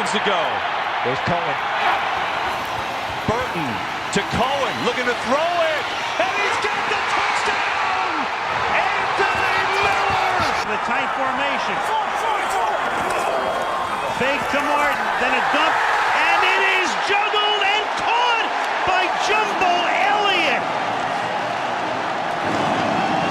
seconds to go. There's Cohen. Burton to Cohen, looking to throw it, and he's got the touchdown! Anthony Miller! The tight formation. Fake to Martin, then a dump, and it is juggled and caught by Jumbo Elliott.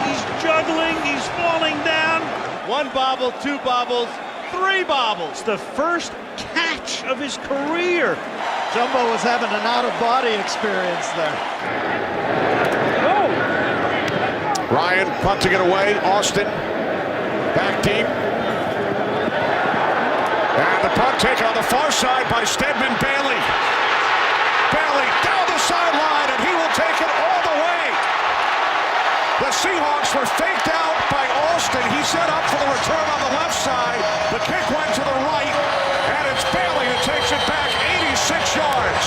He's juggling, he's falling down. One bobble, two bobbles, three bobbles. It's the first catch of his career. Jumbo was having an out-of-body experience there. Ryan punting it away. Austin back deep. And the punt taken on the far side by Stedman Bailey. Bailey down the sideline, and he will take it all the way. The Seahawks were faked out by Austin. He set up for the return on the left side. The kick went to the right, and it's Bailey who takes it back 86 yards.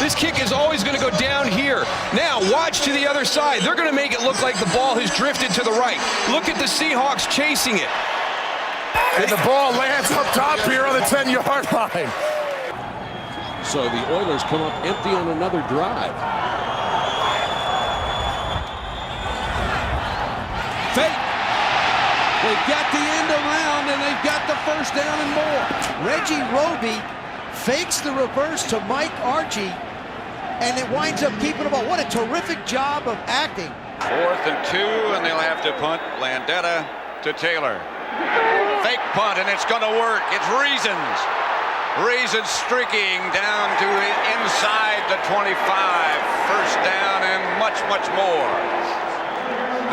This kick is always going to go down here. Now, watch to the other side. They're going to make it look like the ball has drifted to the right. Look at the Seahawks chasing it. And the ball lands up top here on the 10-yard line. So the Oilers come up empty on another drive. Fake. They've got the end around, and they've got the first down and more. Reggie Roby fakes the reverse to Mike Archie, and it winds up keeping the ball. What a terrific job of acting. 4th and 2, and they'll have to punt. Landeta to Taylor. Fake punt, and it's going to work. It's Reasons. Reasons streaking down to inside the 25. First down and much, much more.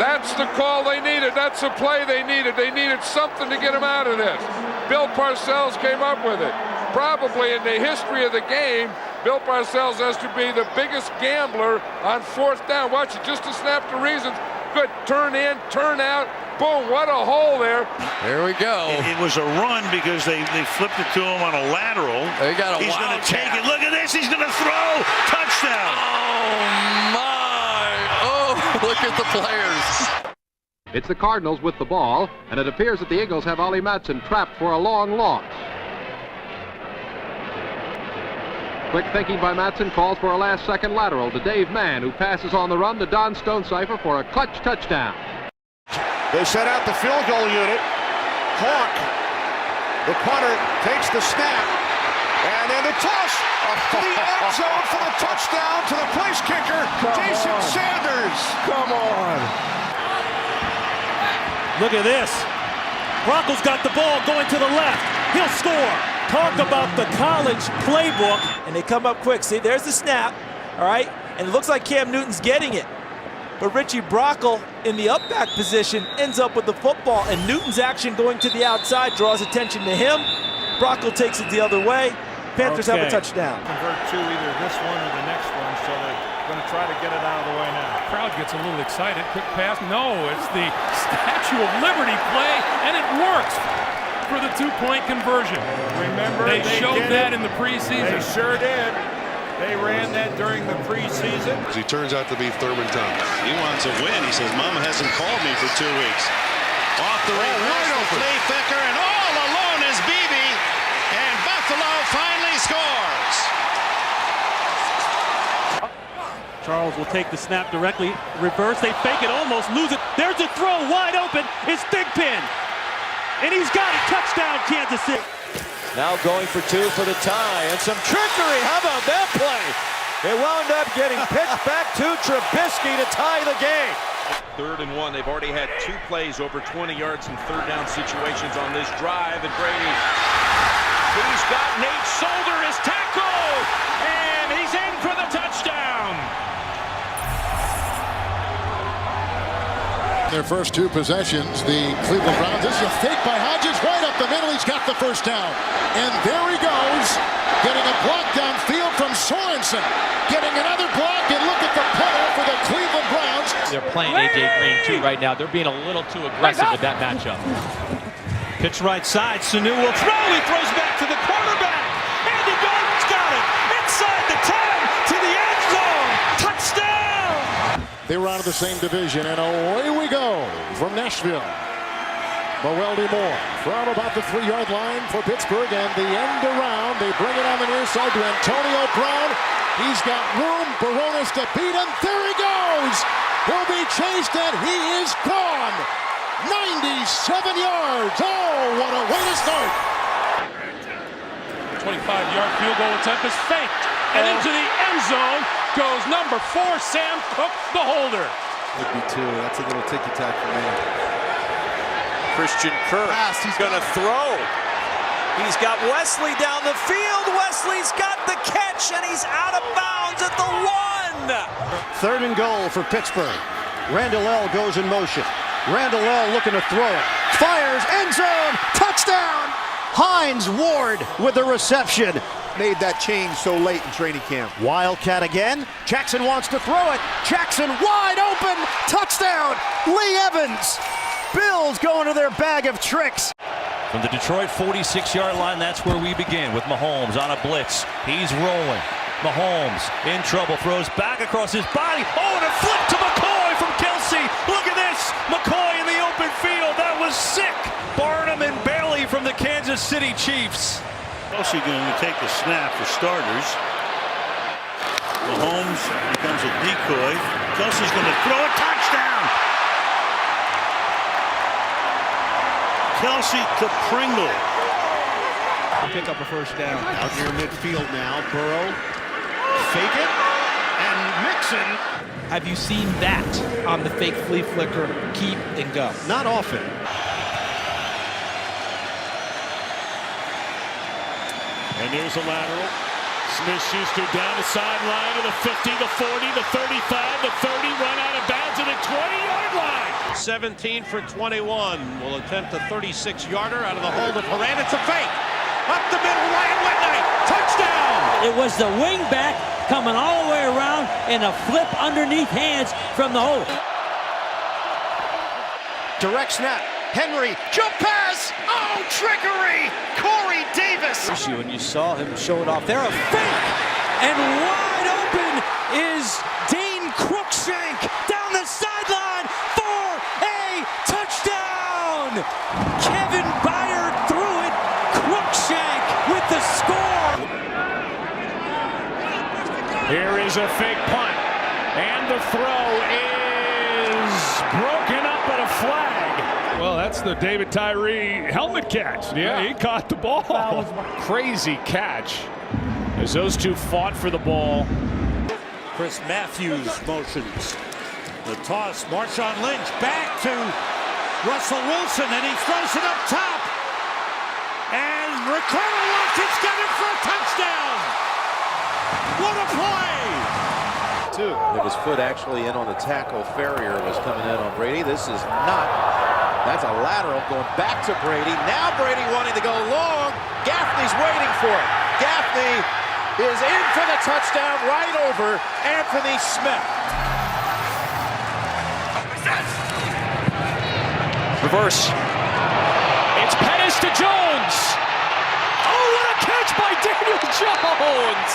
That's the call they needed. That's the play they needed. They needed something to get them out of this. Bill Parcells came up with it. Probably in the history of the game, Bill Parcells has to be the biggest gambler on 4th down. Watch it, just to snap to Reasons. Good, turn in, turn out. Boom, what a hole there. There we go. It was a run because they flipped it to him on a lateral. They got a He's going to take it. Look at this. He's going to throw. Touchdown. Oh, my. Oh, look at the players. It's the Cardinals with the ball, and it appears that the Eagles have Ollie Matson trapped for a long loss. Quick thinking by Matson calls for a last-second lateral to Dave Mann, who passes on the run to Don Stonecipher for a clutch touchdown. They set out the field goal unit. Hawk, the punter, takes the snap. And then the toss to the end zone for the touchdown to the place kicker, Jason Sanders. Come on. Look at this. Broncos got the ball going to the left. He'll score. Talk about the college playbook. And they come up quick. See, there's the snap. All right. And it looks like Cam Newton's getting it. But Richie Brockle in the up back position ends up with the football. And Newton's action going to the outside draws attention to him. Brockle takes it the other way. Panthers have a touchdown. Convert to either this one or the next one, so they're going to try to get it out of the way now. Crowd gets a little excited. Quick pass. No, it's the Statue of Liberty play, and it works for the two-point conversion. Remember, they showed that in the preseason. They sure did. They ran that during the preseason. He turns out to be Thurman Thomas. He wants a win. He says, Mama hasn't called me for 2 weeks. Off the right over Flea Ficker, and all alone is Beebe, and Buffalo finally scores. Charles will take the snap directly. Reverse, they fake it, almost lose it. There's a throw, wide open. It's Thigpen. And he's got it. Touchdown, Kansas City. Now going for 2 for the tie, and some trickery. How about that play? They wound up getting pitched back to Trubisky to tie the game. 3rd and 1. They've already had 2 plays over 20 yards in 3rd down situations on this drive. And Brady, he's got Nate Solder as tackle, and he's in for the touchdown. Their first 2 possessions, the Cleveland Browns. This is a fake by Hodges, right up the middle. He's got the first down. And there he goes, getting a block downfield from Sorensen. Getting another block, and look at the punter for the Cleveland Browns. They're playing A.J. Green, too, right now. They're being a little too aggressive with that matchup. Pitch right side. Sanu will throw. He throws back to the quarterback. Andy Dalton's got it. Inside the 10 to the end zone. Touchdown! They were out of the same division, and away we go from Nashville. Morelli Moore from about the 3-yard line for Pittsburgh, and the end around. They bring it on the near side to Antonio Brown. He's got room. Barones to beat him. There he goes. Will be chased, and he is gone. 97 yards. Oh, what a way to start. 25-yard field goal attempt is faked, and into the end zone goes number 4, Sam Cook, the holder. Would be 2. That's a little ticky-tack for me. Christian Kirk. He's going to throw. He's got Wesley down the field. Wesley's got the catch, and he's out of bounds at the 1. 3rd and goal for Pittsburgh. Randall L. goes in motion. Randall L. looking to throw it. Fires, end zone, touchdown! Hines Ward with the reception. Made that change so late in training camp. Wildcat again. Jackson wants to throw it. Jackson wide open. Touchdown. Lee Evans. Bills going to their bag of tricks. From the Detroit 46-yard line, that's where we begin with Mahomes on a blitz. He's rolling. Mahomes in trouble, throws back across his body. Oh, and a flip to McCoy from Kelsey. Look at this. McCoy in the open field. That was sick. Barnum and Bailey from the Kansas City Chiefs. Kelsey going to take the snap for starters. Mahomes becomes a decoy. Kelsey's going to throw a touchdown. Kelsey to Pringle. Pick up a first down. Out near midfield now. Burrow. Fake it. And Mixon. Have you seen that on the fake flea flicker, keep and go? Not often. And here's a lateral. Smith-Schuster down the sideline to the 50, the 40, the 35, the 30, run out of bounds at the 20-yard line. 17 for 21. Will attempt a 36-yarder out of the hold of Horan. It's a fake. Up the middle, Ryan Whitnight. Touchdown! It was the wing back coming all the way around and a flip underneath hands from the hold. Direct snap. Henry, jump pass! Oh, trickery! Corey Davis! And you saw him show it off there. A fake! And wide open is Dane Cruikshank down the sideline for a touchdown! Kevin Byard threw it. Cruikshank with the score. Here is a fake punt. And the throw is broken up at a flag. Well, that's the David Tyree helmet catch. Yeah, he caught the ball. Crazy catch as those two fought for the ball. Chris Matthews motions. The toss, Marshawn Lynch back to Russell Wilson, and he throws it up top. And Ricardo Watson's got it for a touchdown. What a play! With his foot actually in on the tackle. Ferrier was coming in on Brady. This is not. That's a lateral going back to Brady. Now Brady wanting to go long. Gaffney's waiting for it. Gaffney is in for the touchdown right over Anthony Smith. Reverse. It's Pettis to Jones. Oh, what a catch by Daniel Jones.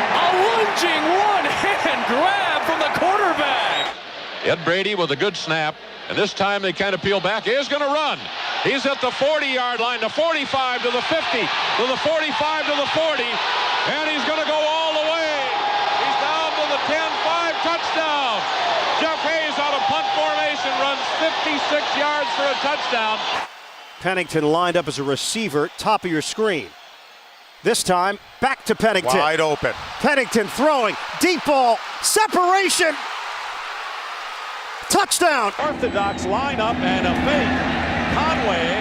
A lunging one-hand grab from the quarterback. Ed Brady with a good snap. And this time they kind of peel back. He's going to run. He's at the 40-yard line, the 45 to the 50, to the 45 to the 40. And he's going to go all the way. He's down to the 10-5 touchdown. Jeff Hayes out of punt formation runs 56 yards for a touchdown. Pennington lined up as a receiver, top of your screen. This time, back to Pennington. Wide open. Pennington throwing, deep ball, separation. Touchdown! Orthodox lineup and a fake. Conway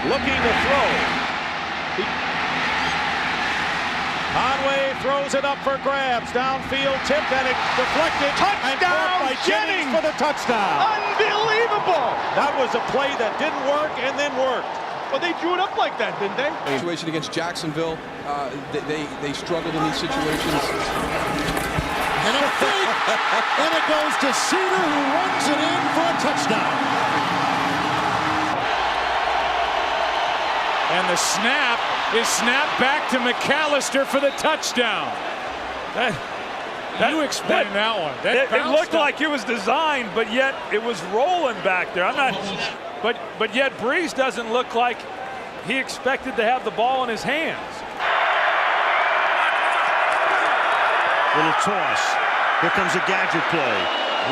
looking to throw. Conway throws it up for grabs. Downfield tipped and it deflected. Touchdown! By Jennings for the touchdown. Unbelievable! That was a play that didn't work and then worked. Well, they drew it up like that, didn't they? Situation against Jacksonville, they struggled in these situations. And a fake, and it goes to Cedar, who runs it in for a touchdown. And the snap is snapped back to McAllister for the touchdown. You explain that one. It looked like it was designed, but yet it was rolling back there. I'm not. But yet Breeze doesn't look like he expected to have the ball in his hands. Little toss. Here comes a gadget play.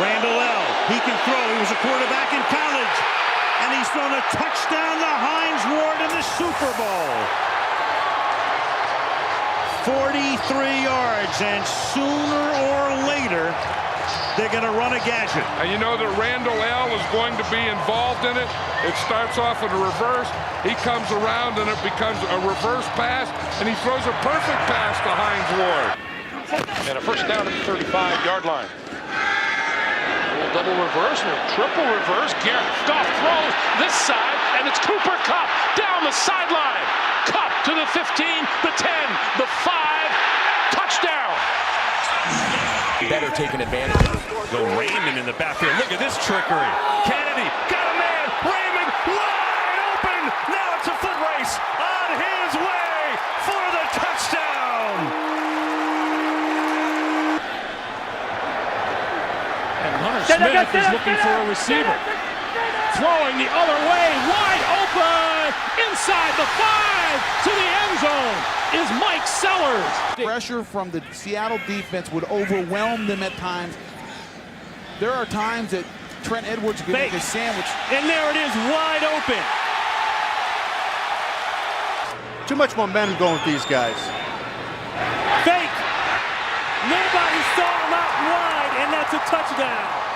Randall L. He can throw. He was a quarterback in college. And he's thrown a touchdown to Hines Ward in the Super Bowl. 43 yards. And sooner or later, they're going to run a gadget. And you know that Randall L. is going to be involved in it. It starts off in a reverse. He comes around and it becomes a reverse pass. And he throws a perfect pass to Hines Ward. And a first down at the 35-yard line. Little double reverse, little triple reverse. Garrett Goff throws this side, and it's Cooper Kupp down the sideline. Kupp to the 15, the 10, the 5, touchdown. Better taking advantage. Go Raymond in the backfield. Look at this trickery. Kennedy got a man. Raymond wide open. Now it's a foot race on his way for the touchdown. And Hunter Smith is looking for a receiver. Throwing the other way, wide open, inside the 5 to the end zone is Mike Sellers. Pressure from the Seattle defense would overwhelm them at times. There are times that Trent Edwards can make a sandwich. And there it is, wide open. Too much momentum going with these guys. Fake. Nobody saw him out wide, and that's a touchdown.